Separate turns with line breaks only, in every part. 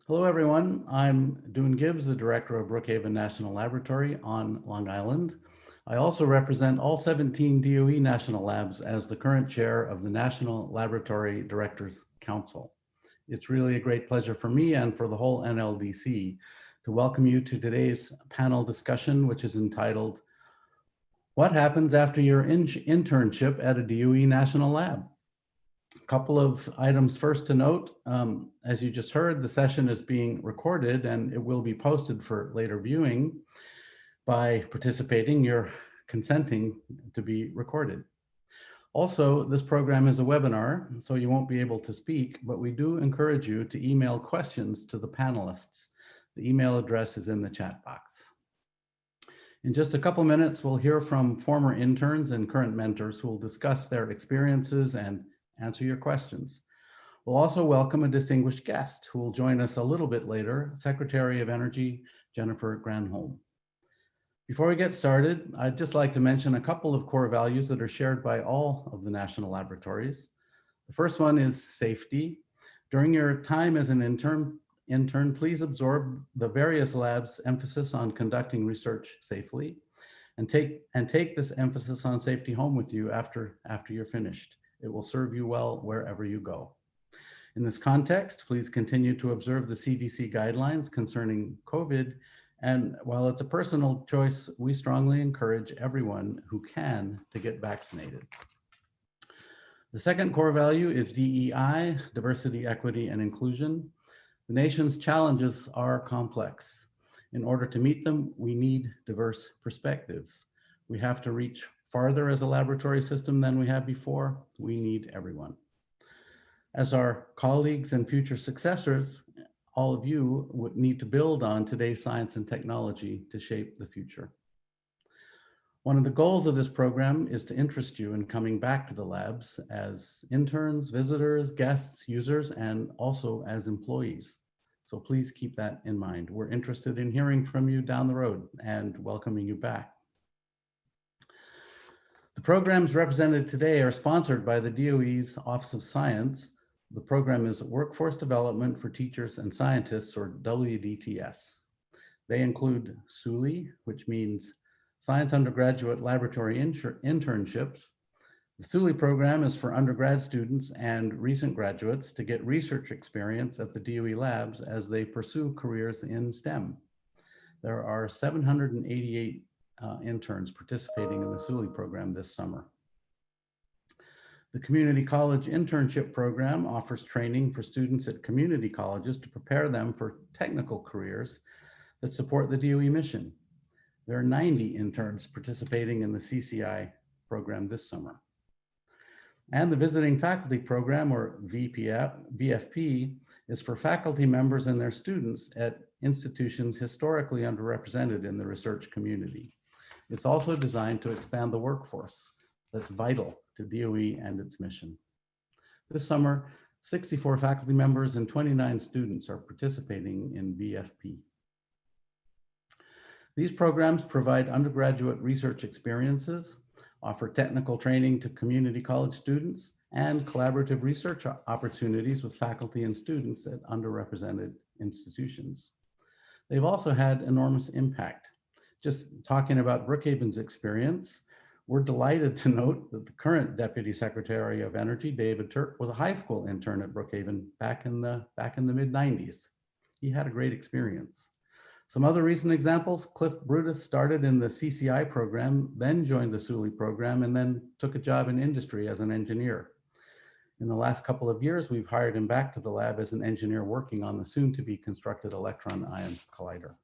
Hello, everyone. I'm Doon Gibbs, the director of Brookhaven National Laboratory on Long Island. I also represent all 17 DOE national labs as the current chair of the National Laboratory Directors Council. It's really a great pleasure for me and for the whole NLDC to welcome you to today's panel discussion, which is entitled, What Happens After Your Internship at a DOE National Lab? A couple of items first to note. As you just heard, the session is being recorded and it will be posted for later viewing. By participating, you're consenting to be recorded. Also, this program is a webinar, so you won't be able to speak, but we do encourage you to email questions to the panelists. The email address is in the chat box. In just a couple minutes, we'll hear from former interns and current mentors who will discuss their experiences and answer your questions. We'll also welcome a distinguished guest who will join us a little bit later, Secretary of Energy, Secretary Granholm. Before we get started, I'd just like to mention a couple of core values that are shared by all of the national laboratories. The first one is safety. During your time as an intern, please absorb the various labs' emphasis on conducting research safely and take this emphasis on safety home with you after you're finished. It will serve you well wherever you go. In this context, please continue to observe the CDC guidelines concerning COVID. And while it's a personal choice, we strongly encourage everyone who can to get vaccinated. The second core value is DEI, diversity, equity, and inclusion. The nation's challenges are complex. In order to meet them, we need diverse perspectives. We have to reach farther as a laboratory system than we have before. We need everyone. As our colleagues and future successors, all of you would need to build on today's science and technology to shape the future. One of the goals of this program is to interest you in coming back to the labs as interns, visitors, guests, users, and also as employees. So please keep that in mind. We're interested in hearing from you down the road and welcoming you back. The programs represented today are sponsored by the DOE's Office of Science. The program is Workforce Development for Teachers and Scientists, or WDTS. They include SULI, which means Science Undergraduate Laboratory Internships. The SULI program is for undergrad students and recent graduates to get research experience at the DOE labs as they pursue careers in STEM. There are 788 interns participating in the SULI program this summer. The Community College Internship Program offers training for students at community colleges to prepare them for technical careers that support the DOE mission. There are 90 interns participating in the CCI program this summer. And the Visiting Faculty Program, or VFP, is for faculty members and their students at institutions historically underrepresented in the research community. It's also designed to expand the workforce that's vital to DOE and its mission. This summer, 64 faculty members and 29 students are participating in VFP. These programs provide undergraduate research experiences, offer technical training to community college students, and collaborative research opportunities with faculty and students at underrepresented institutions. They've also had enormous impact. Just talking about Brookhaven's experience, we're delighted to note that the current Deputy Secretary of Energy, David Turk, was a high school intern at Brookhaven back in the mid-90s. He had a great experience. Some other recent examples: Cliff Brutus started in the CCI program, then joined the SULI program, and then took a job in industry as an engineer. In the last couple of years, we've hired him back to the lab as an engineer working on the soon-to-be constructed electron-ion collider.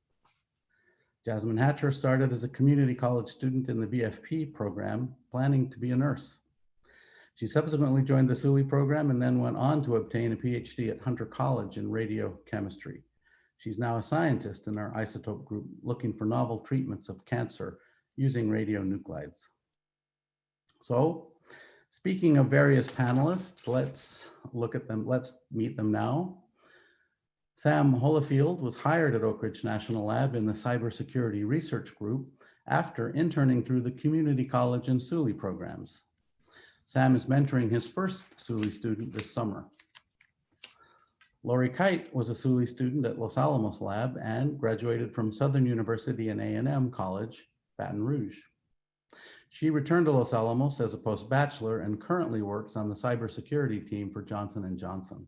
Jasmine Hatcher started as a community college student in the VFP program, planning to be a nurse. She subsequently joined the SULI program and then went on to obtain a PhD at Hunter College in radiochemistry. She's now a scientist in our isotope group looking for novel treatments of cancer using radionuclides. So, speaking of various panelists, let's look at them. Let's meet them now. Sam Holofield was hired at Oak Ridge National Lab in the Cybersecurity Research Group after interning through the Community College and SULI programs. Sam is mentoring his first SULI student this summer. Lori Kite was a Sully student at Los Alamos Lab and graduated from Southern University and A&M College, Baton Rouge. She returned to Los Alamos as a post-bachelor and currently works on the cybersecurity team for Johnson & Johnson.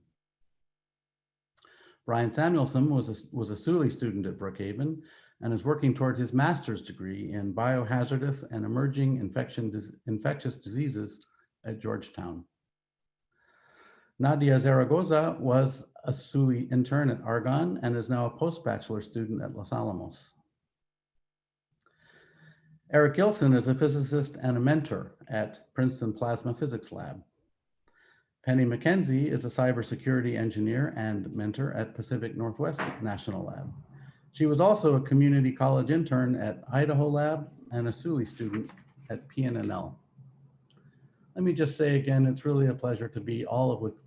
Brian Samuelson was a Sully student at Brookhaven and is working toward his master's degree in biohazardous and emerging infectious diseases at Georgetown. Nadia Zaragoza was a Sully intern at Argonne and is now a post-bachelor student at Los Alamos. Eric Gilson is a physicist and a mentor at Princeton Plasma Physics Lab. Penny McKenzie is a cybersecurity engineer and mentor at Pacific Northwest National Lab. She was also a community college intern at Idaho Lab and a Sully student at PNNL. Let me just say again, it's really a pleasure to be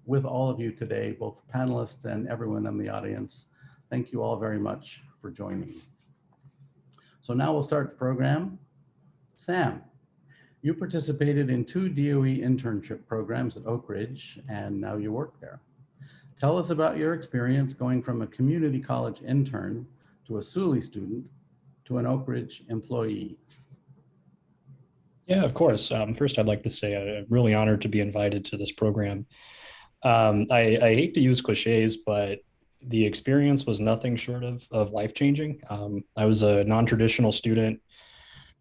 with all of you today, both panelists and everyone in the audience. Thank you all very much for joining. So now we'll start the program. Sam, you participated in 2 DOE internship programs at Oak Ridge, and now you work there. Tell us about your experience going from a community college intern to a Sully student to an Oak Ridge employee.
Yeah, of course. First, I'd like to say I'm really honored to be invited to this program. I hate to use cliches, but the experience was nothing short of life-changing. I was a non-traditional student.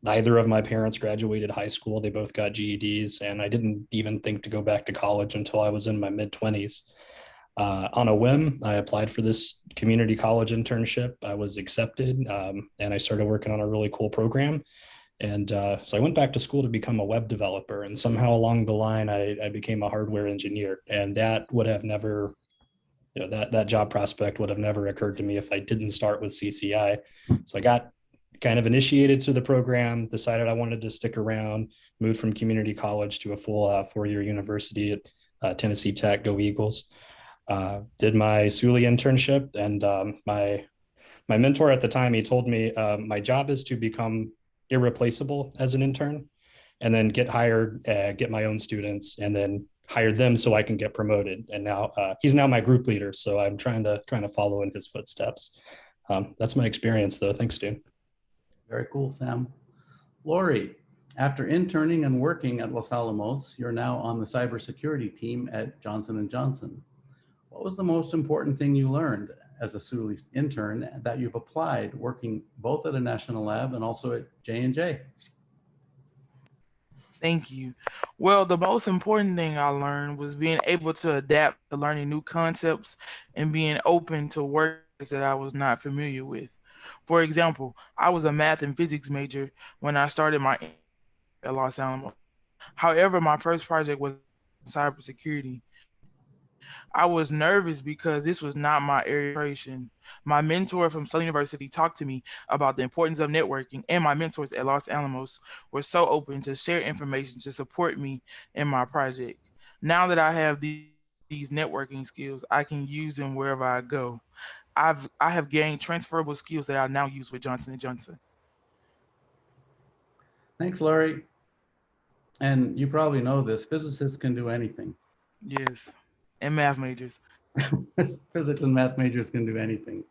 Neither of my parents graduated high school. They both got GEDs, and I didn't even think to go back to college until I was in my mid-20s. On a whim, I applied for this community college internship. I was accepted, and I started working on a really cool program. And so I went back to school to become a web developer, and somehow along the line, I became a hardware engineer. And that would have never, that job prospect would have never occurred to me if I didn't start with CCI. So I got kind of initiated to the program, decided I wanted to stick around, moved from community college to a full 4-year university at Tennessee Tech, go Eagles. Did my Sully internship, and my mentor at the time, he told me my job is to become irreplaceable as an intern, and then get hired, get my own students, and then hire them so I can get promoted. And now he's now my group leader, so I'm trying to follow in his footsteps. That's my experience, though. Thanks, Doon.
Very cool, Sam. Lori, after interning and working at Los Alamos, you're now on the cybersecurity team at Johnson & Johnson. What was the most important thing you learned as a Sully intern that you've applied working both at a national lab and also at J&J?
Thank you. Well, the most important thing I learned was being able to adapt to learning new concepts and being open to work that I was not familiar with. For example, I was a math and physics major when I started my at Los Alamos. However, my first project was cybersecurity. I was nervous because this was not my area. My mentor from Southern University talked to me about the importance of networking, and my mentors at Los Alamos were so open to share information to support me in my project. Now that I have these networking skills, I can use them wherever I go. I have gained transferable skills that I now use with Johnson & Johnson.
Thanks, Lori. And you probably know this, physicists can do anything.
Yes, and math majors.
Physics and math majors can do anything.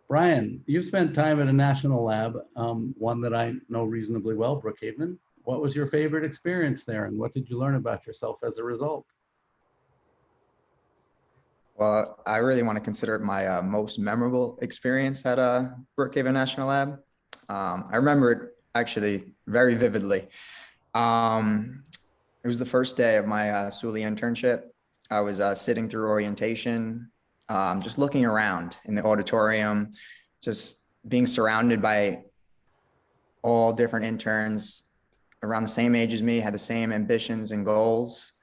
Brian, you've spent time at a national lab, one that I know reasonably well, Brookhaven. What was your favorite experience there, and what did you learn about yourself as a result?
Well, I really want to consider it my most memorable experience at Brookhaven National Lab. I remember it actually very vividly. It was the first day of my Sully internship. I was sitting through orientation, just looking around in the auditorium, just being surrounded by all different interns around the same age as me, had the same ambitions and goals.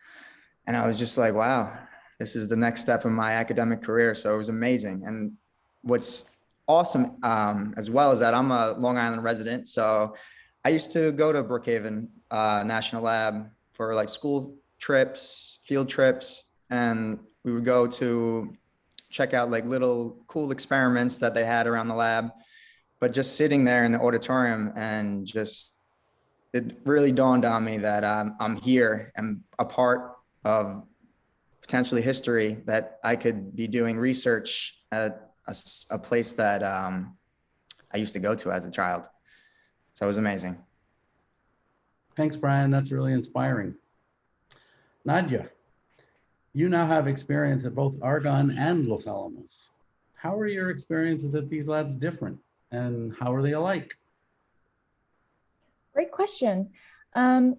And I was just like, wow, this is the next step in my academic career. So it was amazing. And what's awesome as well is that I'm a Long Island resident. So I used to go to Brookhaven National Lab for like school trips, field trips, and we would go to check out like little cool experiments that they had around the lab. But just sitting there in the auditorium and just, it really dawned on me that I'm here and a part of potentially history, that I could be doing research at a place that I used to go to as a child. So it was amazing.
Thanks, Brian. That's really inspiring. Nadia, you now have experience at both Argonne and Los Alamos. How are your experiences at these labs different, and how are they alike?
Great question.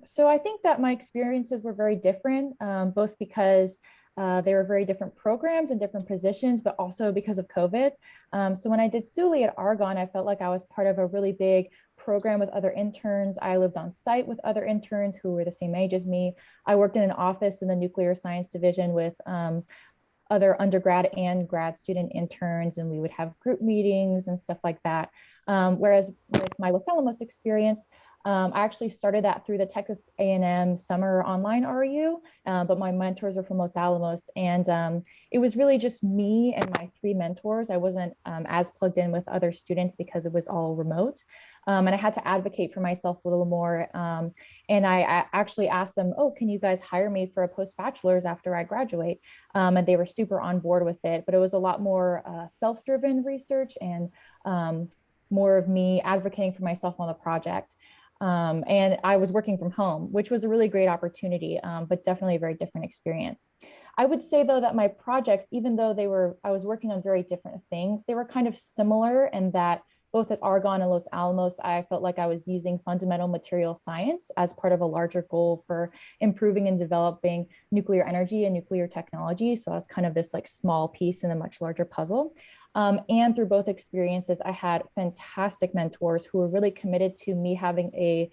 So I think that my experiences were very different, both because they were very different programs and different positions, but also because of COVID. So when I did SULI at Argonne, I felt like I was part of a really big program with other interns. I lived on site with other interns who were the same age as me. I worked in an office in the nuclear science division with other undergrad and grad student interns, and we would have group meetings and stuff like that. Whereas with my Los Alamos experience, I actually started that through the Texas A&M summer online RU, but my mentors were from Los Alamos, and it was really just me and my 3 mentors. I wasn't as plugged in with other students because it was all remote, and I had to advocate for myself a little more. And I actually asked them, "Oh, can you guys hire me for a post-bachelor's after I graduate?" And they were super on board with it, but it was a lot more self-driven research and more of me advocating for myself on the project. And I was working from home, which was a really great opportunity, but definitely a very different experience. I would say though that my projects, even though I was working on very different things, they were kind of similar in that both at Argonne and Los Alamos, I felt like I was using fundamental material science as part of a larger goal for improving and developing nuclear energy and nuclear technology. So I was kind of this like small piece in a much larger puzzle. And through both experiences, I had fantastic mentors who were really committed to me having a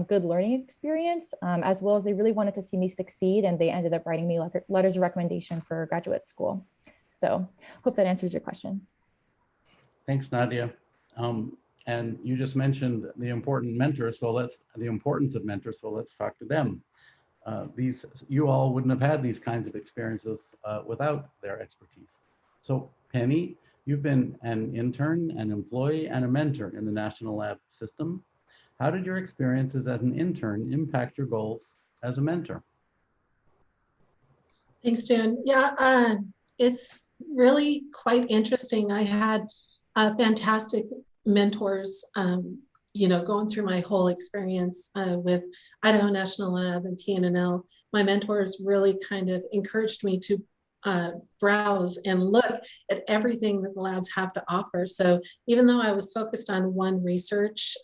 good learning experience, as well as they really wanted to see me succeed, and they ended up writing me letters of recommendation for graduate school. So hope that answers your question.
Thanks, Nadia. And you just mentioned the importance of mentors, so let's talk to them. You all wouldn't have had these kinds of experiences without their expertise. So Penny, you've been an intern, an employee, and a mentor in the National Lab system. How did your experiences as an intern impact your goals as a mentor?
Thanks, Doon. Yeah, it's really quite interesting. I had fantastic mentors, going through my whole experience with Idaho National Lab and PNNL. My mentors really kind of encouraged me to browse and look at everything that the labs have to offer. So even though I was focused on one research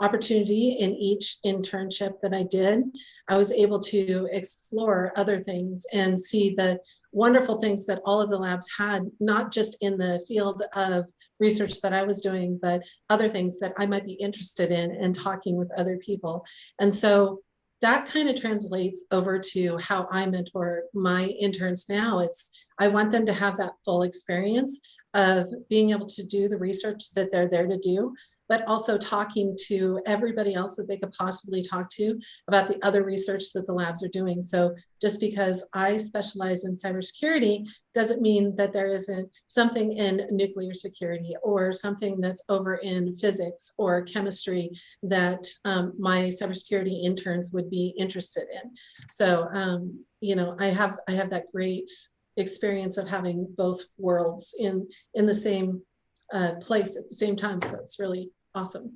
opportunity in each internship that I did, I was able to explore other things and see the wonderful things that all of the labs had, not just in the field of research that I was doing, but other things that I might be interested in and talking with other people. And so that kind of translates over to how I mentor my interns now. I want them to have that full experience of being able to do the research that they're there to do, but also talking to everybody else that they could possibly talk to about the other research that the labs are doing. So just because I specialize in cybersecurity doesn't mean that there isn't something in nuclear security or something that's over in physics or chemistry that my cybersecurity interns would be interested in. So, I have that great experience of having both worlds in the same place at the same time. So it's really awesome.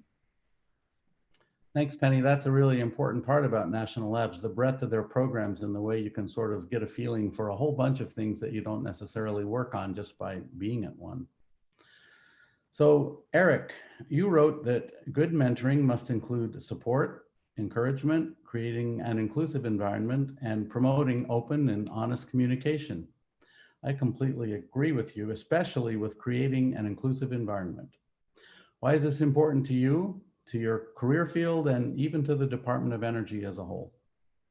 Thanks, Penny. That's a really important part about National Labs, the breadth of their programs and the way you can sort of get a feeling for a whole bunch of things that you don't necessarily work on just by being at one. So Eric, you wrote that good mentoring must include support, encouragement, creating an inclusive environment, and promoting open and honest communication. I completely agree with you, especially with creating an inclusive environment. Why is this important to you, to your career field, and even to the Department of Energy as a whole?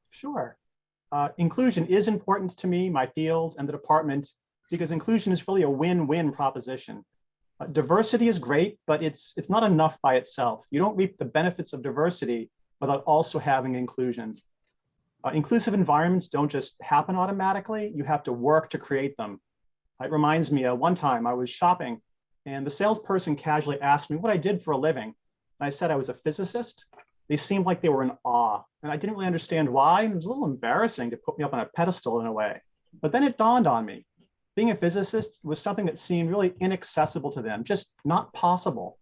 Sure. Inclusion is important to me, my field, and the department, because inclusion is really a win-win proposition. Diversity is great, but it's not enough by itself. You don't reap the benefits of diversity without also having inclusion. Inclusive environments don't just happen automatically. You have to work to create them. It reminds me, one time I was shopping and the salesperson casually asked me what I did for a living. And I said I was a physicist. They seemed like they were in awe, and I didn't really understand why. It was a little embarrassing to put me up on a pedestal in a way. But then it dawned on me, being a physicist was something that seemed really inaccessible to them, just not possible.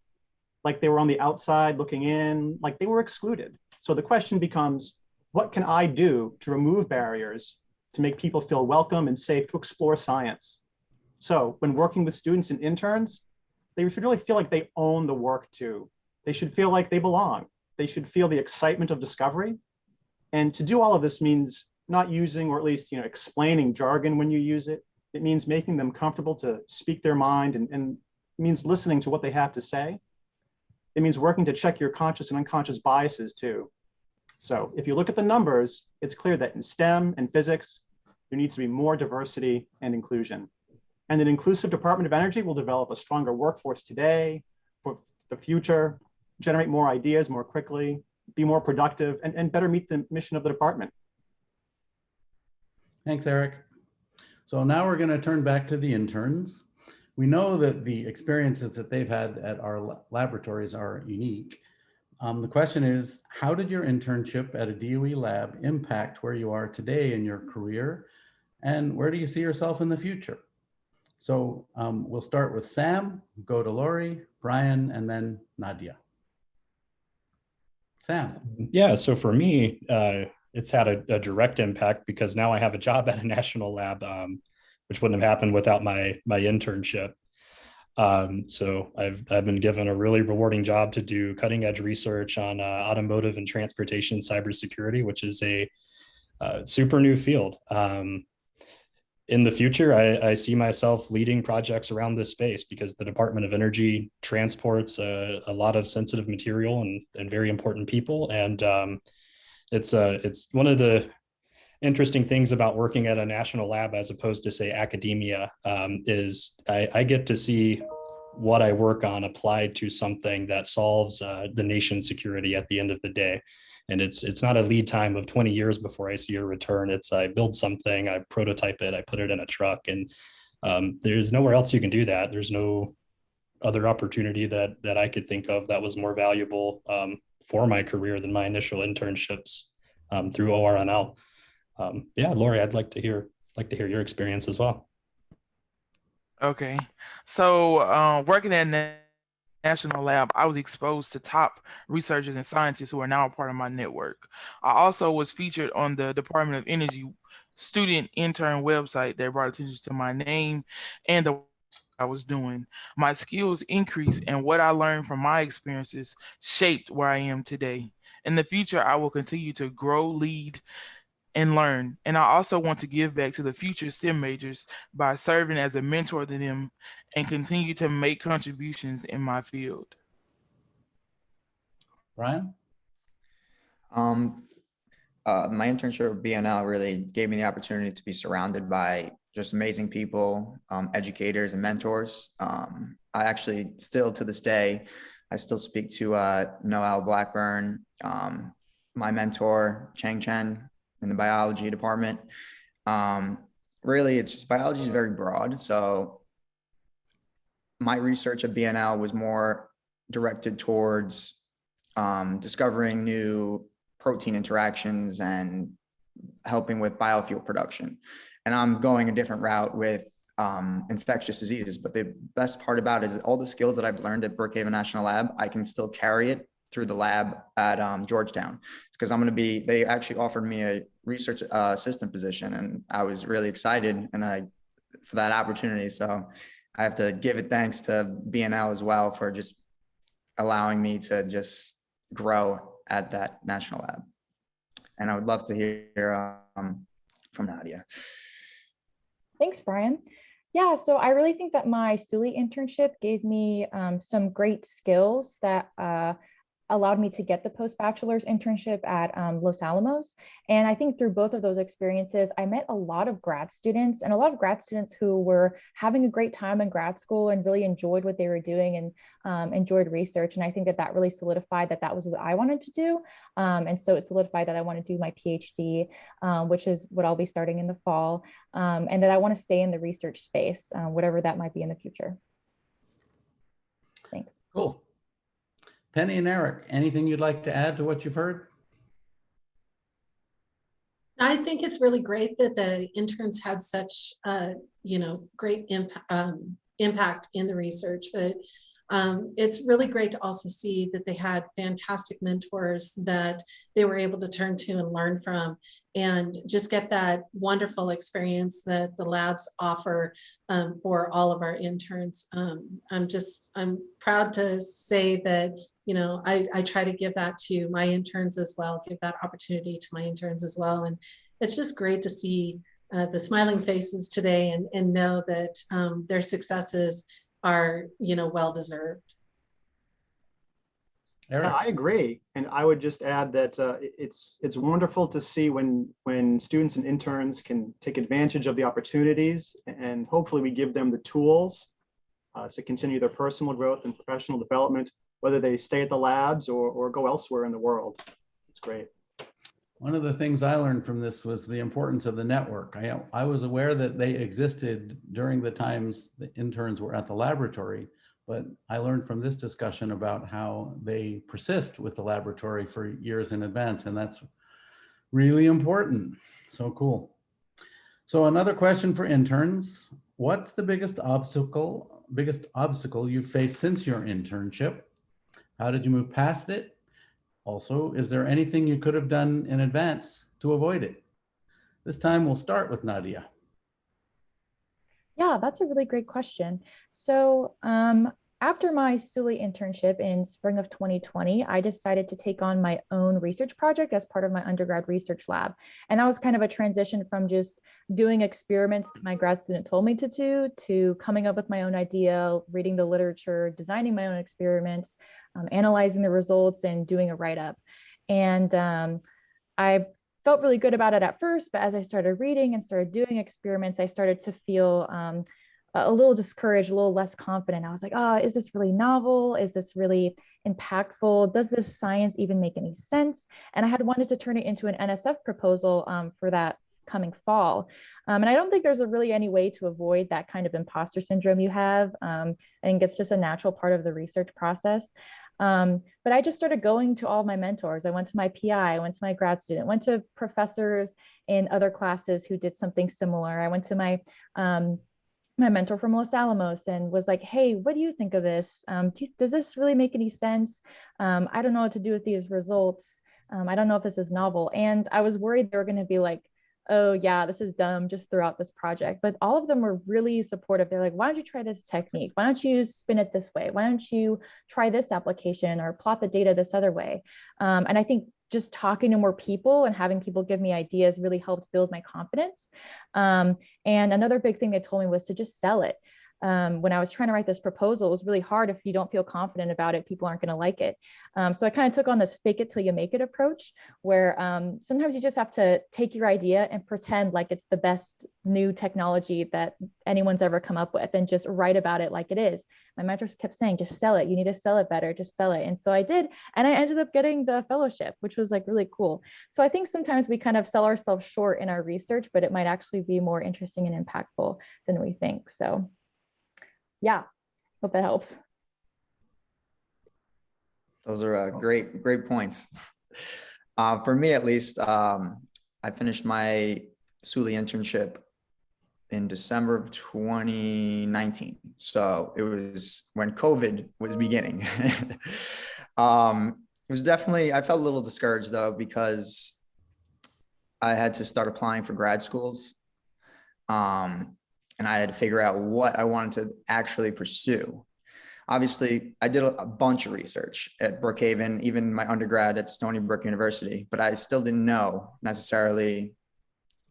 Like they were on the outside looking in, like they were excluded. So the question becomes, what can I do to remove barriers to make people feel welcome and safe to explore science? So when working with students and interns, they should really feel like they own the work too. They should feel like they belong. They should feel the excitement of discovery. And to do all of this means not using, or at least explaining jargon when you use it. It means making them comfortable to speak their mind, and means listening to what they have to say. It means working to check your conscious and unconscious biases too. So if you look at the numbers, it's clear that in STEM and physics, there needs to be more diversity and inclusion. And an inclusive Department of Energy will develop a stronger workforce today, for the future, generate more ideas more quickly, be more productive, and better meet the mission of the department.
Thanks, Eric. So now we're going to turn back to the interns. We know that the experiences that they've had at our laboratories are unique. The question is, how did your internship at a DOE lab impact where you are today in your career? And where do you see yourself in the future? So we'll start with Sam, go to Lori, Brian, and then Nadia. Sam.
Yeah, so for me, it's had a direct impact because now I have a job at a national lab, which wouldn't have happened without my internship. So I've been given a really rewarding job to do cutting edge research on automotive and transportation cybersecurity, which is a super new field. In the future, I see myself leading projects around this space because the Department of Energy transports a lot of sensitive material and very important people. And it's one of the interesting things about working at a national lab as opposed to, say, academia, is I get to see what I work on applied to something that solves the nation's security at the end of the day. And it's not a lead time of 20 years before I see a return. It's I build something, I prototype it, I put it in a truck, and there's nowhere else you can do that. There's no other opportunity that I could think of that was more valuable for my career than my initial internships through ORNL. Yeah, Lori, I'd like to hear your experience as well.
Okay, so working at National Lab, I was exposed to top researchers and scientists who are now a part of my network. I also was featured on the Department of Energy student intern website that brought attention to my name and the work I was doing. My skills increased, and what I learned from my experiences shaped where I am today. In the future, I will continue to grow, lead, and learn. And I also want to give back to the future STEM majors by serving as a mentor to them and continue to make contributions in my field.
Brian?
My internship at BNL really gave me the opportunity to be surrounded by just amazing people, educators and mentors. I actually still to this day, I still speak to Noel Blackburn, my mentor, Chang Chen, in the biology department. Really, it's just biology is very broad. So my research at BNL was more directed towards discovering new protein interactions and helping with biofuel production. And I'm going a different route with infectious diseases. But the best part about it is all the skills that I've learned at Brookhaven National Lab, I can still carry it through the lab at Georgetown, because they actually offered me a research assistant position, and I was really excited for that opportunity. So I have to give it thanks to BNL as well for just allowing me to just grow at that national lab. And I would love to hear from Nadia.
Thanks, Brian. Yeah, so I really think that my SULI internship gave me some great skills that allowed me to get the post-bachelor's internship at Los Alamos. And I think through both of those experiences, I met a lot of grad students who were having a great time in grad school and really enjoyed what they were doing and enjoyed research. And I think that really solidified that was what I wanted to do. And so it solidified that I want to do my PhD, which is what I'll be starting in the fall, and that I want to stay in the research space, whatever that might be in the future. Thanks.
Cool. Penny and Eric, anything you'd like to add to what you've heard?
I think it's really great that the interns had such, great impact in the research, but it's really great to also see that they had fantastic mentors that they were able to turn to and learn from, and just get that wonderful experience that the labs offer for all of our interns. I'm proud to say that, I try to give that to my interns as well, give that opportunity to my interns as well. And it's just great to see the smiling faces today, and know that their successes are, well-deserved.
Eric?
Yeah, I agree. And I would just add that it's wonderful to see when students and interns can take advantage of the opportunities, and hopefully we give them the tools to continue their personal growth and professional development, whether they stay at the labs or go elsewhere in the world. It's great.
One of the things I learned from this was the importance of the network. I was aware that they existed during the times the interns were at the laboratory, but I learned from this discussion about how they persist with the laboratory for years in advance, and that's really important. So cool. So another question for interns: what's the biggest obstacle you faced since your internship? How did you move past it? Also, is there anything you could have done in advance to avoid it? This time we'll start with Nadia.
Yeah, that's a really great question. So after my SULI internship in spring of 2020, I decided to take on my own research project as part of my undergrad research lab. And that was kind of a transition from just doing experiments that my grad student told me to do, to coming up with my own idea, reading the literature, designing my own experiments, analyzing the results, and doing a write-up. And I felt really good about it at first, but as I started reading and started doing experiments, I started to feel a little discouraged, a little less confident. I was like, oh, is this really novel? Is this really impactful? Does this science even make any sense? And I had wanted to turn it into an NSF proposal for that coming fall. And I don't think there's really any way to avoid that kind of imposter syndrome you have. I think it's just a natural part of the research process. But I just started going to all my mentors. I went to my PI, I went to my grad student, went to professors in other classes who did something similar. I went to my mentor from Los Alamos and was like, hey, what do you think of this? Does this really make any sense? I don't know what to do with these results. I don't know if this is novel. And I was worried they were going to be like, oh yeah, this is dumb, just throw out this project. But all of them were really supportive. They're like, why don't you try this technique? Why don't you spin it this way? Why don't you try this application or plot the data this other way? And I think just talking to more people and having people give me ideas really helped build my confidence. And another big thing they told me was to just sell it. When I was trying to write this proposal, it was really hard. If you don't feel confident about it, people aren't going to like it. So I kind of took on this fake it till you make it approach, where sometimes you just have to take your idea and pretend like it's the best new technology that anyone's ever come up with, and just write about it like it is. My mentors kept saying, just sell it. You need to sell it better. Just sell it. And so I did. And I ended up getting the fellowship, which was like really cool. So I think sometimes we kind of sell ourselves short in our research, but it might actually be more interesting and impactful than we think. So yeah, hope that helps.
Those are great points. For me, at least, I finished my SULI internship in December of 2019. So it was when COVID was beginning. It was definitely, I felt a little discouraged though, because I had to start applying for grad schools. And I had to figure out what I wanted to actually pursue. Obviously, I did a bunch of research at Brookhaven, even my undergrad at Stony Brook University, but I still didn't know necessarily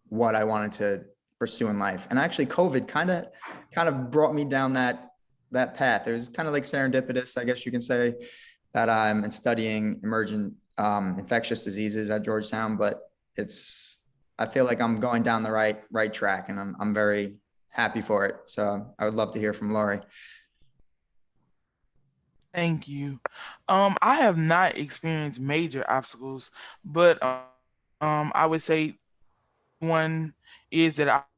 what I wanted to pursue in life. And actually, COVID kind of brought me down that path. It was kind of like serendipitous, I guess you can say, that I'm studying emergent infectious diseases at Georgetown, but I feel like I'm going down the right track, and I'm very happy for it. So I would love to hear from Lori.
Thank you. I have not experienced major obstacles, but I would say one is that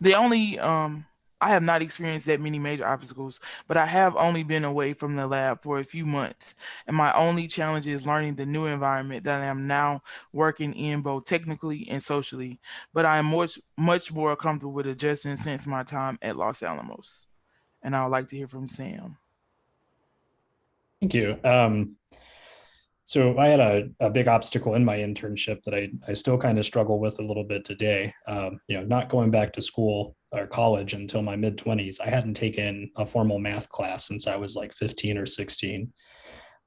the only I have not experienced that many major obstacles, but I have only been away from the lab for a few months. And my only challenge is learning the new environment that I am now working in, both technically and socially. But I am much more comfortable with adjusting since my time at Los Alamos. And I would like to hear from Sam.
Thank you. So I had a big obstacle in my internship that I still kind of struggle with a little bit today. Not going back to school or college until my mid-20s. I hadn't taken a formal math class since I was like 15 or 16.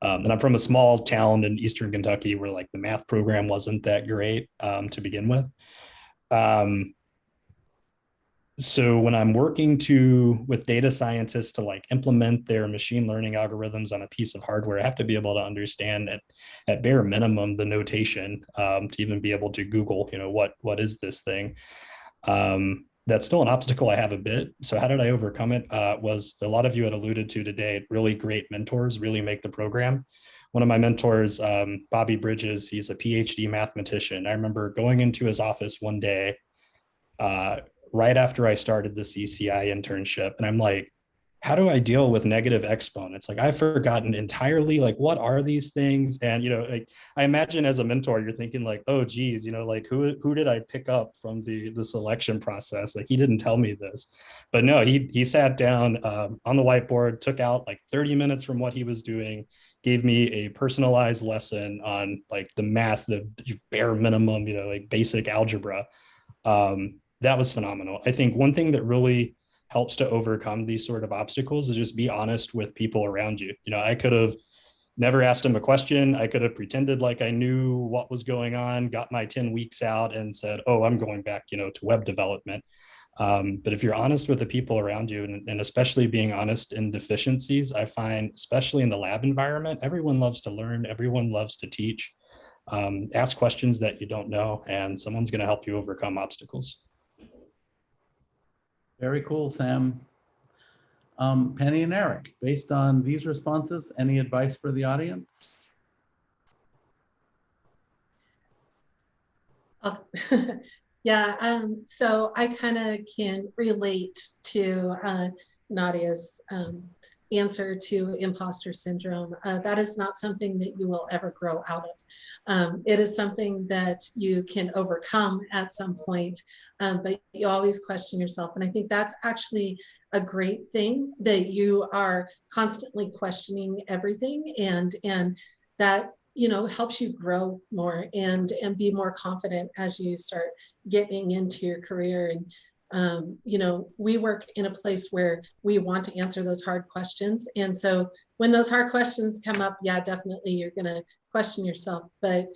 And I'm from a small town in Eastern Kentucky where like the math program wasn't that great to begin with. So when I'm working with data scientists to like implement their machine learning algorithms on a piece of hardware, I have to be able to understand at bare minimum the notation to even be able to Google, what is this thing? That's still an obstacle I have a bit. So how did I overcome it? Was a lot of you had alluded to today, really great mentors really make the program. One of my mentors, Bobby Bridges, he's a PhD mathematician. I remember going into his office one day, right after I started the CCI internship. And I'm like, how do I deal with negative exponents? Like I've forgotten entirely, like, what are these things? And, like I imagine as a mentor, you're thinking like, oh, geez, like who did I pick up from the selection process? Like he didn't tell me this, but no, he sat down on the whiteboard, took out like 30 minutes from what he was doing, gave me a personalized lesson on like the math, the bare minimum, like basic algebra. That was phenomenal. I think one thing that really helps to overcome these sort of obstacles is just be honest with people around you. I could have never asked him a question. I could have pretended like I knew what was going on, got my 10 weeks out and said, oh, I'm going back, to web development. But if you're honest with the people around you, and especially being honest in deficiencies, I find, especially in the lab environment, everyone loves to learn, everyone loves to teach. Ask questions that you don't know, and someone's going to help you overcome obstacles.
Very cool, Sam. Penny and Eric, based on these responses, any advice for the audience?
Yeah, so I kind of can relate to Nadia's answer to imposter syndrome. That is not something that you will ever grow out of. It is something that you can overcome at some point, but you always question yourself. And I think that's actually a great thing, that you are constantly questioning everything, and that helps you grow more and be more confident as you start getting into your career. And we work in a place where we want to answer those hard questions. And so when those hard questions come up, yeah, definitely you're going to question yourself, but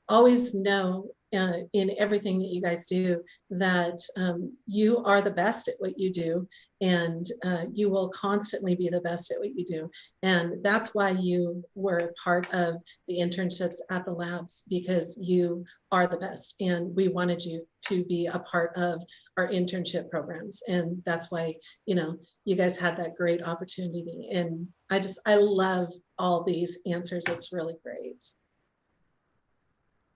always know in everything that you guys do that you are the best at what you do, and you will constantly be the best at what you do. And that's why you were part of the internships at the labs, because you are the best, and we wanted you to be a part of our internship programs. And that's why, you guys had that great opportunity. And I love all these answers. It's really great.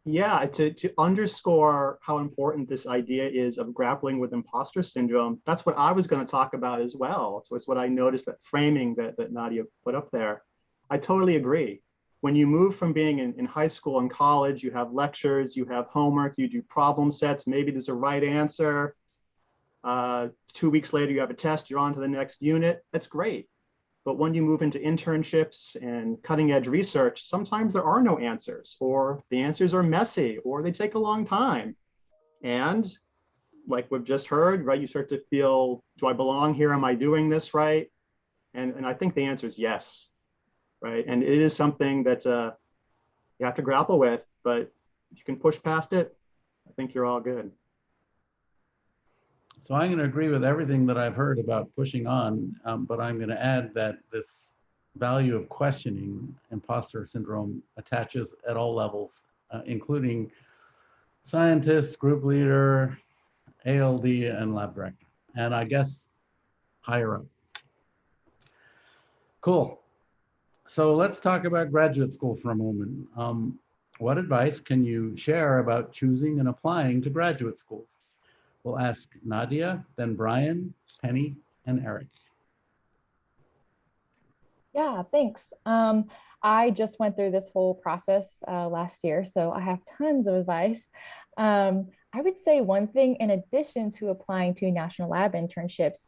Yeah, to underscore how important this idea is of grappling with imposter syndrome, that's what I was going to talk about as well. So it's what I noticed, that framing that Nadia put up there. I totally agree. When you move from being in high school and college, you have lectures, you have homework, you do problem sets, maybe there's a right answer. 2 weeks later, you have a test, you're on to the next unit. That's great. But when you move into internships and cutting edge research, sometimes there are no answers, or the answers are messy, or they take a long time. And like we've just heard, right, you start to feel, do I belong here? Am I doing this right? And I think the answer is yes, right? And it is something that you have to grapple with, but if you can push past it, I think you're all good.
So I'm going to agree with everything that I've heard about pushing on, but I'm going to add that this value of questioning imposter syndrome attaches at all levels, including scientist, group leader, ALD, and lab director, and I guess higher up. Cool. So let's talk about graduate school for a moment. What advice can you share about choosing and applying to graduate schools? We'll ask Nadia, then Brian, Penny, and Eric.
Yeah, thanks. I just went through this whole process last year, so I have tons of advice. I would say one thing in addition to applying to national lab internships,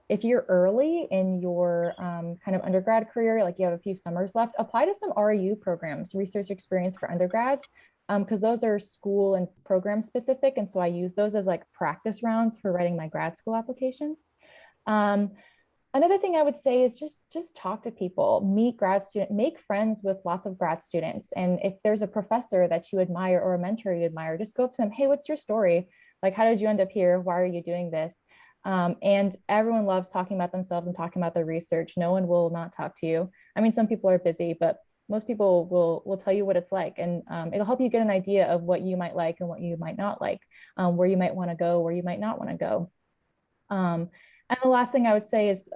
if you're early in your kind of undergrad career, like you have a few summers left, apply to some REU programs, research experience for undergrads, because those are school and program specific. And so I use those as like practice rounds for writing my grad school applications. Another thing I would say is just talk to people, meet grad students, make friends with lots of grad students. And if there's a professor that you admire or a mentor you admire, just go up to them. Hey, what's your story? Like, how did you end up here? Why are you doing this? And everyone loves talking about themselves and talking about their research. No one will not talk to you. I mean, some people are busy, but most people will tell you what it's like. And it'll help you get an idea of what you might like and what you might not like, where you might want to go, where you might not want to go. And the last thing I would say is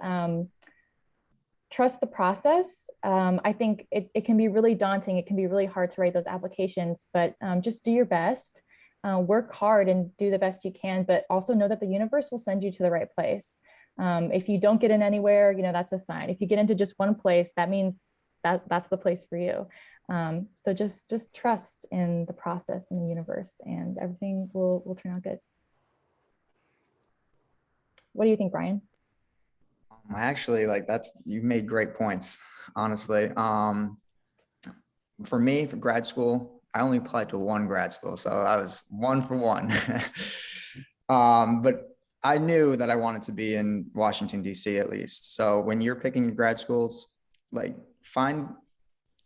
trust the process. I think it can be really daunting. It can be really hard to write those applications, but just do your best, work hard and do the best you can, but also know that the universe will send you to the right place. If you don't get in anywhere, that's a sign. If you get into just one place, that means that's the place for you. So just trust in the process and the universe, and everything will turn out good. What do you think, Brian?
I actually you made great points, honestly. For me, for grad school, I only applied to one grad school, so I was 1 for 1. But I knew that I wanted to be in Washington, D.C. at least. So when you're picking your grad schools, find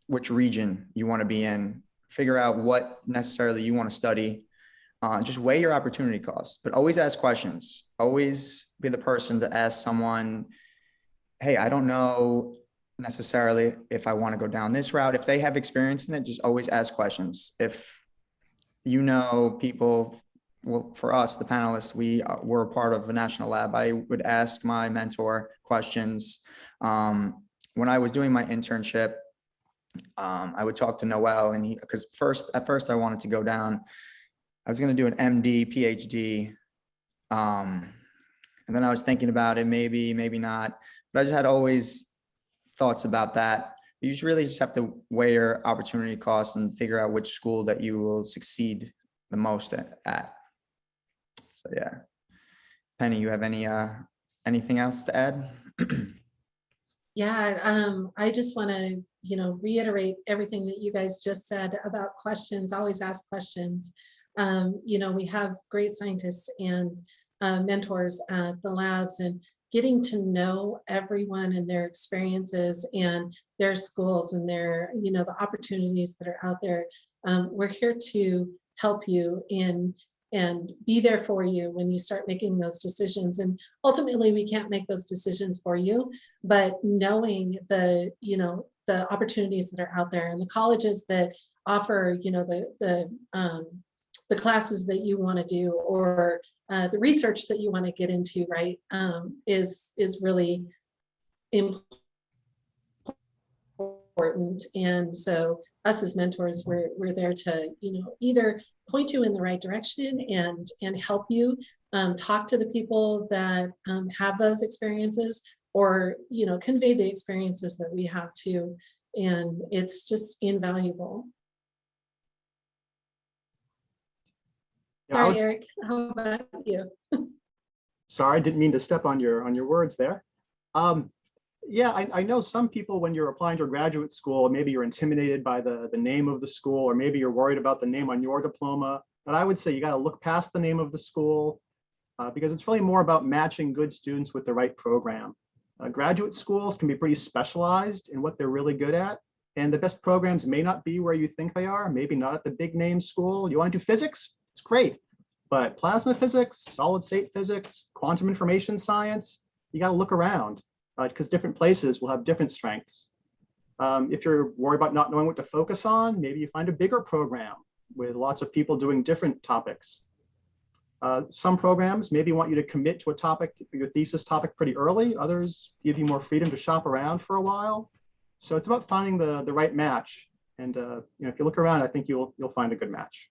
which region you want to be in, figure out what necessarily you want to study. Just weigh your opportunity costs, but always ask questions. Always be the person to ask someone, hey, I don't know necessarily if I want to go down this route. If they have experience in it, just always ask questions. If people, well, for us, the panelists, we're a part of a national lab. I would ask my mentor questions. When I was doing my internship, I would talk to Noel, and because at first I wanted to go down, I was going to do an MD, PhD. And then I was thinking about it, maybe not, but I just had always thoughts about that. You just have to weigh your opportunity costs and figure out which school that you will succeed the most at. So yeah. Penny, you have anything else to add?
Yeah, I just want to, reiterate everything that you guys just said about questions. Always ask questions. We have great scientists and mentors at the labs, and getting to know everyone and their experiences and their schools and their, the opportunities that are out there. We're here to help you and be there for you when you start making those decisions. And ultimately, we can't make those decisions for you, but knowing the opportunities that are out there and the colleges that offer, the classes that you want to do, or the research that you want to get into, right, is really important. And so us as mentors, we're there to, either point you in the right direction and help you talk to the people that have those experiences, or, convey the experiences that we have too. And it's just invaluable. Sorry, Eric, how about you?
Sorry, I didn't mean to step on your words there. Yeah, I know some people, when you're applying to a graduate school, maybe you're intimidated by the name of the school, or maybe you're worried about the name on your diploma. But I would say you got to look past the name of the school, because it's really more about matching good students with the right program. Graduate schools can be pretty specialized in what they're really good at, and the best programs may not be where you think they are, maybe not at the big name school. You want to do physics? It's great. But plasma physics, solid state physics, quantum information science, you got to look around, because different places will have different strengths. If you're worried about not knowing what to focus on, maybe you find a bigger program with lots of people doing different topics. Some programs maybe want you to commit to a topic, your thesis topic, pretty early. Others give you more freedom to shop around for a while. So it's about finding the right match. And if you look around, I think you'll find a good match.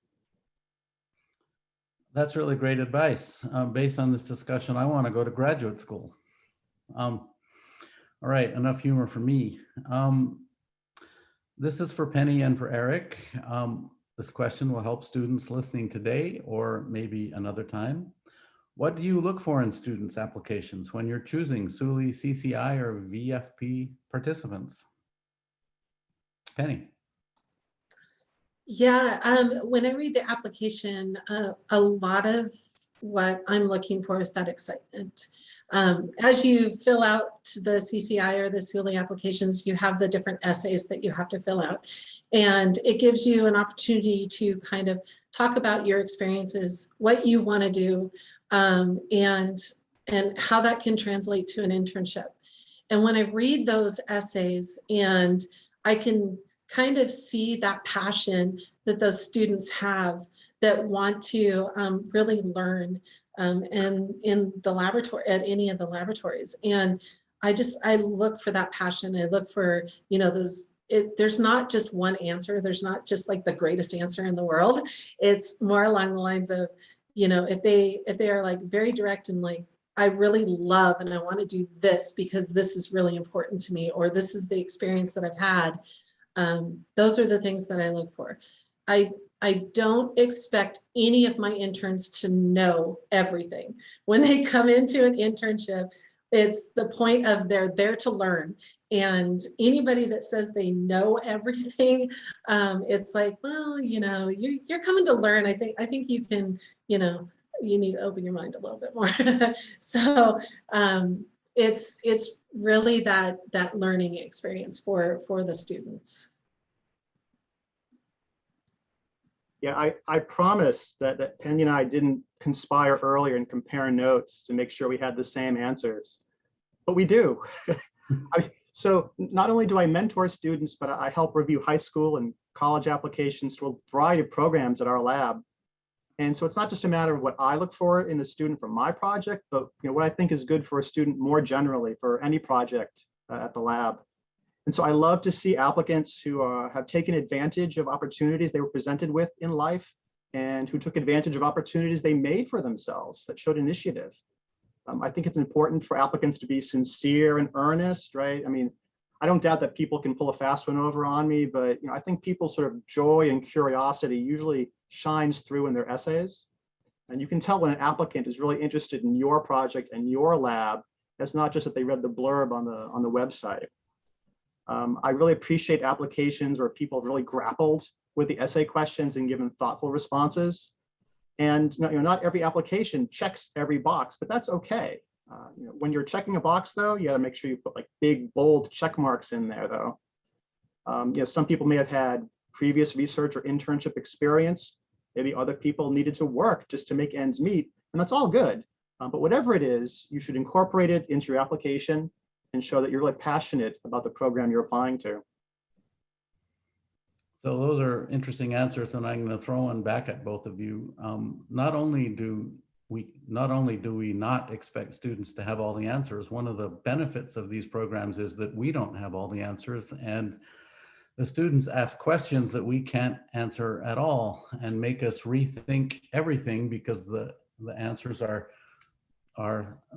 That's really great advice. Based on this discussion, I want to go to graduate school. All right, enough humor for me. This is for Penny and for Eric. This question will help students listening today or maybe another time. What do you look for in students' applications when you're choosing SULI, CCI, or VFP participants? Penny.
Yeah, when I read the application, a lot of what I'm looking for is that excitement. As you fill out the CCI or the SULI applications, you have the different essays that you have to fill out. And it gives you an opportunity to kind of talk about your experiences, what you want to do, and how that can translate to an internship. And when I read those essays and I can kind of see that passion that those students have that want to really learn and in the laboratory, at any of the laboratories. And I look for that passion. I look for, you know, there's not just one answer. There's not just like the greatest answer in the world. It's more along the lines of, you know, if they are like very direct and like, I really love and I want to do this because this is really important to me, or this is the experience that I've had. Those are the things that I look for. I don't expect any of my interns to know everything. When they come into an internship, it's the point of they're there to learn. And anybody that says they know everything, it's like, well, you know, you're coming to learn. I think you can, you know, you need to open your mind a little bit more. So it's really that learning experience for the students.
Yeah, I promise that Penny and I didn't conspire earlier and compare notes to make sure we had the same answers, but we do. So not only do I mentor students, but I help review high school and college applications to a variety of programs at our lab. And so it's not just a matter of what I look for in a student for my project, but you know, what I think is good for a student more generally for any project at the lab. And so I love to see applicants who have taken advantage of opportunities they were presented with in life and who took advantage of opportunities they made for themselves that showed initiative. I think it's important for applicants to be sincere and earnest, right? I mean, I don't doubt that people can pull a fast one over on me, but you know, I think people's sort of joy and curiosity usually shines through in their essays. And you can tell when an applicant is really interested in your project and your lab. It's not just that they read the blurb on the website. I really appreciate applications where people have really grappled with the essay questions and given thoughtful responses. And you know, not every application checks every box, but that's okay. You know, when you're checking a box, though, you got to make sure you put like big, bold check marks in there, though. You know, some people may have had previous research or internship experience. Maybe other people needed to work just to make ends meet, and that's all good. But whatever it is, you should incorporate it into your application and show that you're really passionate about the program you're applying to.
So those are interesting answers, and I'm going to throw one back at both of you. Not only do we not expect students to have all the answers, one of the benefits of these programs is that we don't have all the answers, and the students ask questions that we can't answer at all and make us rethink everything because the answers are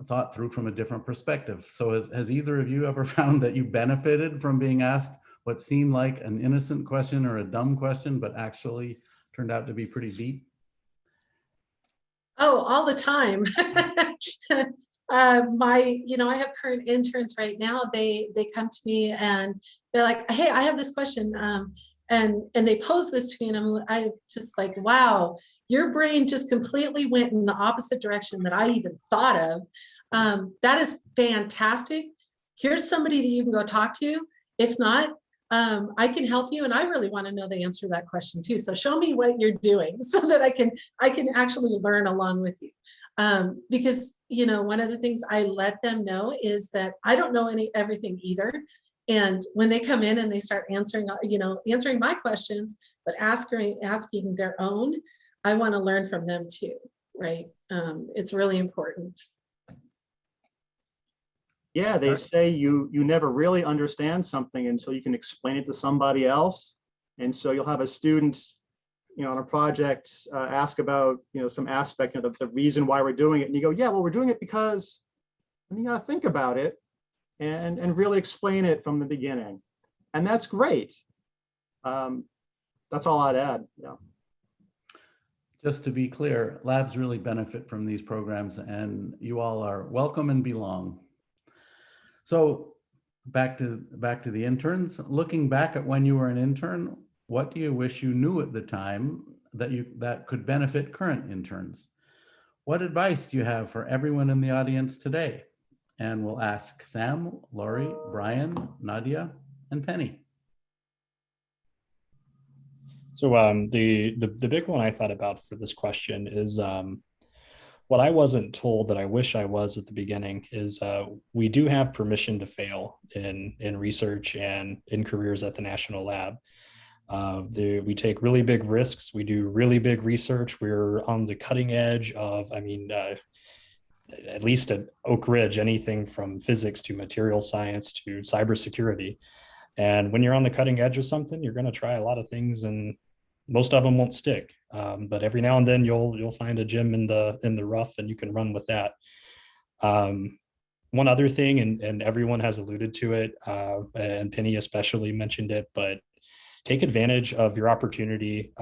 thought through from a different perspective. So has either of you ever found that you benefited from being asked what seemed like an innocent question or a dumb question, but actually turned out to be pretty deep?
Oh, all the time. I have current interns right now. They come to me and they're like, hey, I have this question. And they pose this to me and I just like, wow, your brain just completely went in the opposite direction that I even thought of. That is fantastic. Here's somebody that you can go talk to. If not, I can help you. And I really want to know the answer to that question too. So show me what you're doing so that I can actually learn along with you. Because, you know, one of the things I let them know is that I don't know everything either. And when they come in and they start answering my questions, but asking their own, I want to learn from them too, right? It's really important.
Yeah, they say you never really understand something until you can explain it to somebody else. And so you'll have a student on a project, ask about, some aspect of the reason why we're doing it. And you go, yeah, well, we're doing it because, and you got to think about it and really explain it from the beginning. And that's great. That's all I'd add. Yeah.
Just to be clear, labs really benefit from these programs, and you all are welcome and belong. So back to the interns. Looking back at when you were an intern, what do you wish you knew at the time that could benefit current interns? What advice do you have for everyone in the audience today? And we'll ask Sam, Laurie, Brian, Nadia, and Penny.
So the big one I thought about for this question is what I wasn't told that I wish I was at the beginning is we do have permission to fail in research and in careers at the National Lab. We take really big risks. We do really big research. We're on the cutting edge of, at least at Oak Ridge, anything from physics to material science to cybersecurity. And when you're on the cutting edge of something, you're going to try a lot of things, and most of them won't stick. But every now and then you'll find a gem in the rough, and you can run with that. One other thing, and everyone has alluded to it, and Penny especially mentioned it, but take advantage of your opportunity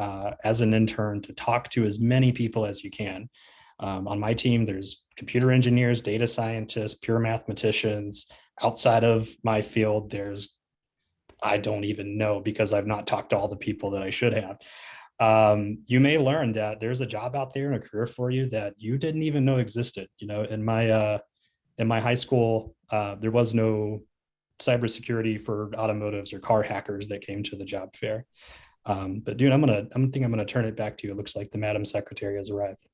as an intern to talk to as many people as you can. On my team, there's computer engineers, data scientists, pure mathematicians. Outside of my field, I don't even know, because I've not talked to all the people that I should have. You may learn that there's a job out there and a career for you that you didn't even know existed. In my high school, there was no cybersecurity for automotives or car hackers that came to the job fair. But dude, I'm gonna turn it back to you. It looks like the Madam Secretary has arrived.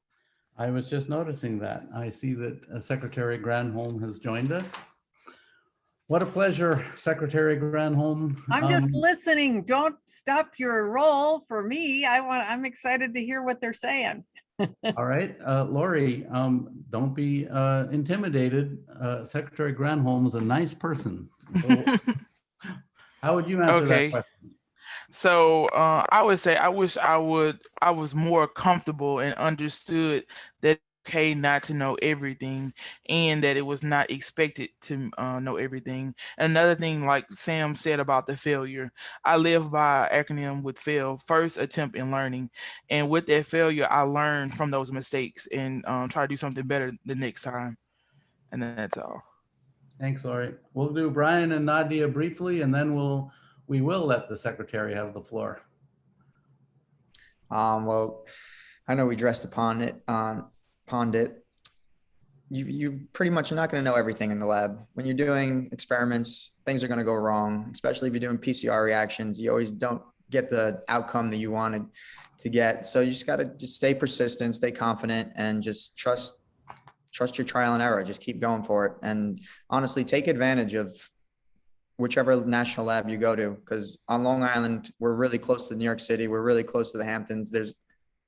I was just noticing that. I see that Secretary Granholm has joined us. What a pleasure, Secretary Granholm.
I'm just listening. Don't stop your role for me. I'm excited to hear what they're saying.
All right, Laurie, don't be intimidated. Secretary Granholm is a nice person. So how would you answer that question?
So I would say I wish I was more comfortable and understood that it's okay not to know everything, and that it was not expected to know everything. Another thing, like Sam said about the failure, I live by an acronym with FAIL, first attempt in learning. And with that failure, I learned from those mistakes and try to do something better the next time. And that's all.
Thanks, Laurie. We'll do Brian and Nadia briefly, and then we will let the secretary have the floor.
Well, I know we dressed upon it. You pretty much are not going to know everything in the lab. When you're doing experiments, things are going to go wrong, especially if you're doing PCR reactions. You always don't get the outcome that you wanted to get. So you just got to just stay persistent, stay confident, and just trust your trial and error. Just keep going for it. And honestly, take advantage of whichever national lab you go to, because on Long Island, we're really close to New York City. We're really close to the Hamptons. There's a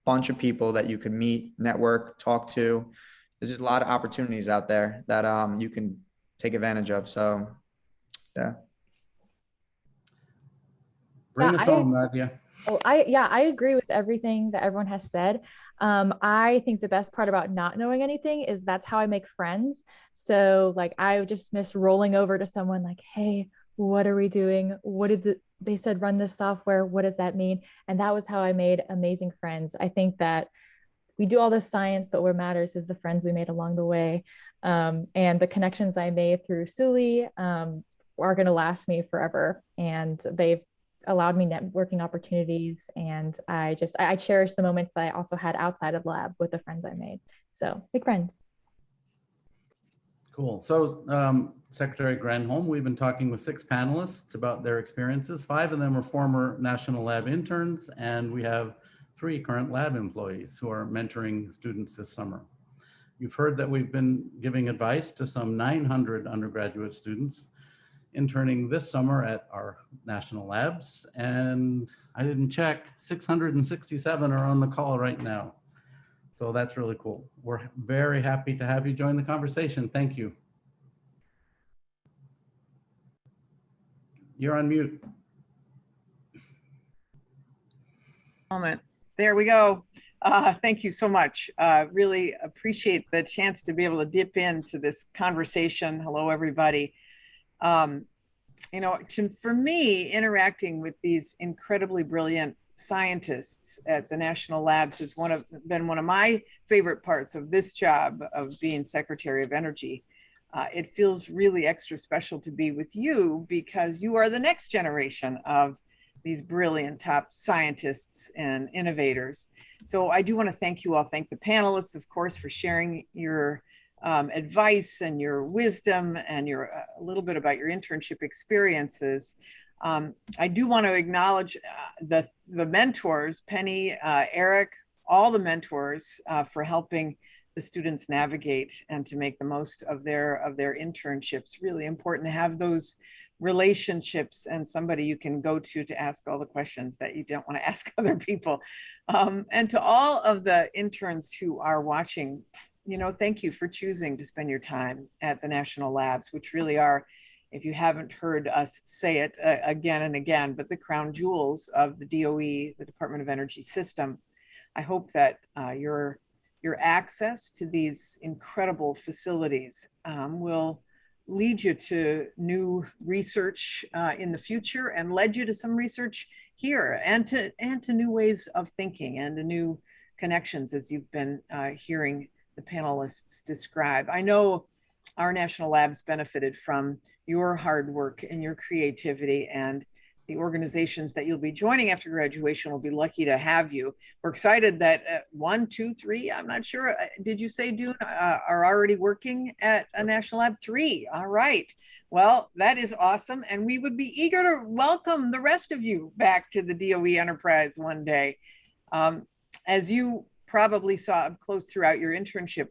bunch of people that you can meet, network, talk to. There's just a lot of opportunities out there that you can take advantage of. So, yeah.
Bring us home, Nadia.
I agree with everything that everyone has said. I think the best part about not knowing anything is that's how I make friends. So like, I just miss rolling over to someone like, hey, what are we doing? What did they said, run this software. What does that mean? And that was how I made amazing friends. I think that we do all this science, but what matters is the friends we made along the way. And the connections I made through Suli are going to last me forever. And they've allowed me networking opportunities. And I cherish the moments that I also had outside of lab with the friends I made. So big friends.
Cool. So Secretary Granholm, we've been talking with 6 panelists about their experiences. 5 of them are former National Lab interns, and we have 3 current lab employees who are mentoring students this summer. You've heard that we've been giving advice to some 900 undergraduate students interning this summer at our national labs, and I didn't check, 667 are on the call right now. So that's really cool. We're very happy to have you join the conversation. Thank you. You're on mute.
Moment. There we go. Thank you so much. Really appreciate the chance to be able to dip into this conversation. Hello, everybody. For me, interacting with these incredibly brilliant scientists at the national labs has been one of my favorite parts of this job of being Secretary of Energy. It feels really extra special to be with you because you are the next generation of these brilliant top scientists and innovators. So I do want to thank you all. Thank the panelists, of course, for sharing your advice and your wisdom and a little bit about your internship experiences. I do want to acknowledge the mentors, Penny, Eric, all the mentors for helping the students navigate and to make the most of their internships. Really important to have those relationships and somebody you can go to ask all the questions that you don't want to ask other people. And to all of the interns who are watching, thank you for choosing to spend your time at the national labs, which really are, if you haven't heard us say it again and again, but the crown jewels of the DOE, the Department of Energy system. I hope that your access to these incredible facilities will lead you to new research in the future and led you to some research here and to new ways of thinking and to new connections, as you've been hearing the panelists describe. I know our national labs benefited from your hard work and your creativity, and the organizations that you'll be joining after graduation will be lucky to have you. We're excited that 1, 2, 3, I'm not sure. Did you say, Doon, are already working at a national lab? 3, all right. Well, that is awesome. And we would be eager to welcome the rest of you back to the DOE enterprise one day. As you probably saw up close throughout your internship,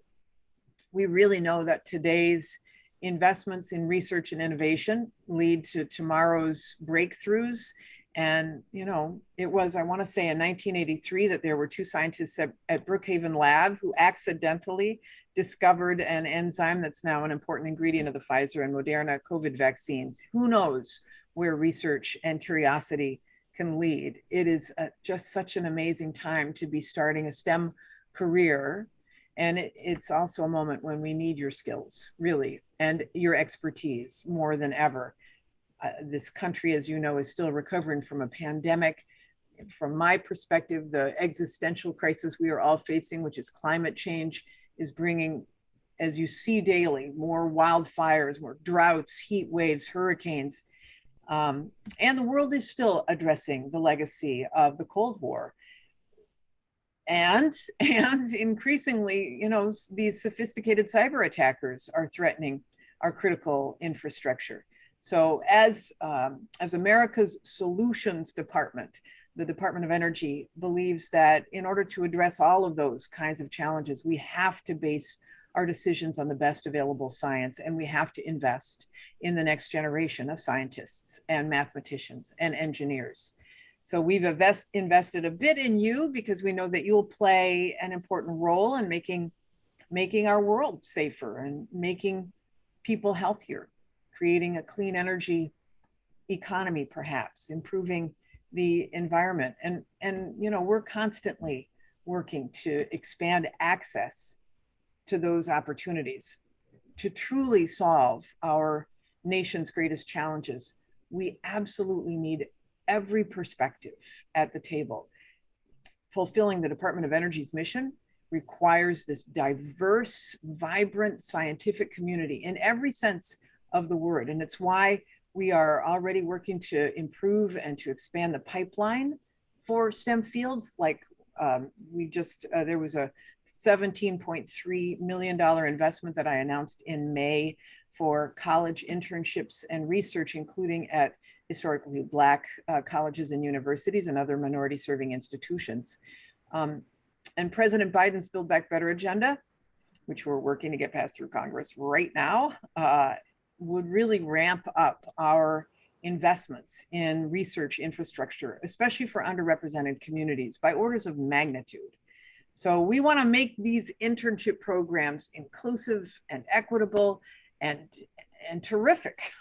we really know that today's investments in research and innovation lead to tomorrow's breakthroughs. And, it was, I want to say in 1983 that there were 2 scientists at Brookhaven lab who accidentally discovered an enzyme that's now an important ingredient of the Pfizer and Moderna COVID vaccines. Who knows where research and curiosity can lead. It is just such an amazing time to be starting a STEM career. And it's also a moment when we need your skills, really, and your expertise more than ever. This country, as you know, is still recovering from a pandemic. From my perspective, the existential crisis we are all facing, which is climate change, is bringing, as you see daily, more wildfires, more droughts, heat waves, hurricanes. And the world is still addressing the legacy of the Cold War. And increasingly, these sophisticated cyber attackers are threatening our critical infrastructure. So as America's solutions department, the Department of Energy believes that in order to address all of those kinds of challenges, we have to base our decisions on the best available science, and we have to invest in the next generation of scientists and mathematicians and engineers. So we've invested a bit in you because we know that you'll play an important role in making our world safer and making people healthier, creating a clean energy economy, perhaps improving the environment. And we're constantly working to expand access to those opportunities to truly solve our nation's greatest challenges. We absolutely need every perspective at the table. Fulfilling the Department of Energy's mission requires this diverse, vibrant scientific community in every sense of the word. And it's why we are already working to improve and to expand the pipeline for STEM fields. Like there was a $17.3 million investment that I announced in May for college internships and research, including at historically Black colleges and universities and other minority serving institutions. And President Biden's Build Back Better agenda, which we're working to get passed through Congress right now, would really ramp up our investments in research infrastructure, especially for underrepresented communities, by orders of magnitude. So we want to make these internship programs inclusive and equitable and terrific,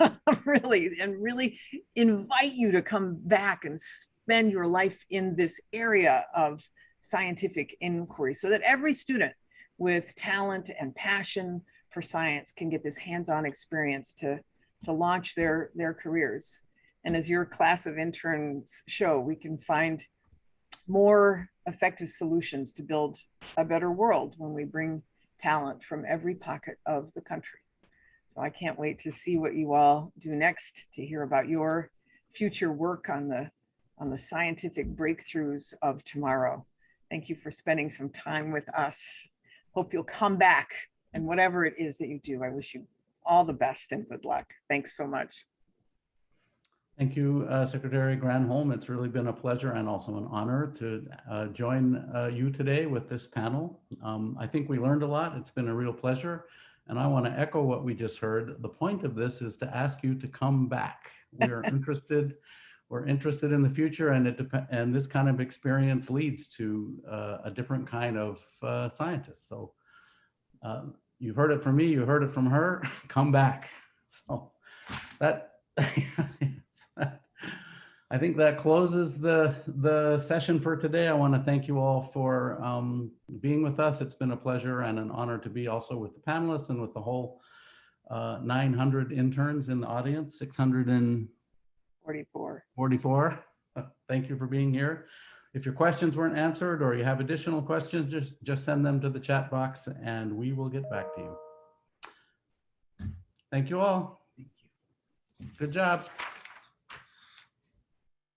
really, and really invite you to come back and spend your life in this area of scientific inquiry so that every student with talent and passion for science can get this hands-on experience to launch their careers. And as your class of interns show, we can find more effective solutions to build a better world when we bring talent from every pocket of the country. So I can't wait to see what you all do next, to hear about your future work on the scientific breakthroughs of tomorrow. Thank you for spending some time with us. Hope you'll come back, and whatever it is that you do, I wish you all the best and good luck. Thanks so much.
Thank you, Secretary Granholm. It's really been a pleasure and also an honor to join you today with this panel. I think we learned a lot. It's been a real pleasure. And I want to echo what we just heard. The point of this is to ask you to come back. We're interested. We're interested in the future, and this kind of experience leads to a different kind of scientist. So you've heard it from me. You heard it from her. Come back. So that. I think that closes the session for today. I want to thank you all for being with us. It's been a pleasure and an honor to be also with the panelists and with the whole 900 interns in the audience, 644. Thank you for being here. If your questions weren't answered or you have additional questions, just send them to the chat box and we will get back to you. Thank you all. Good job.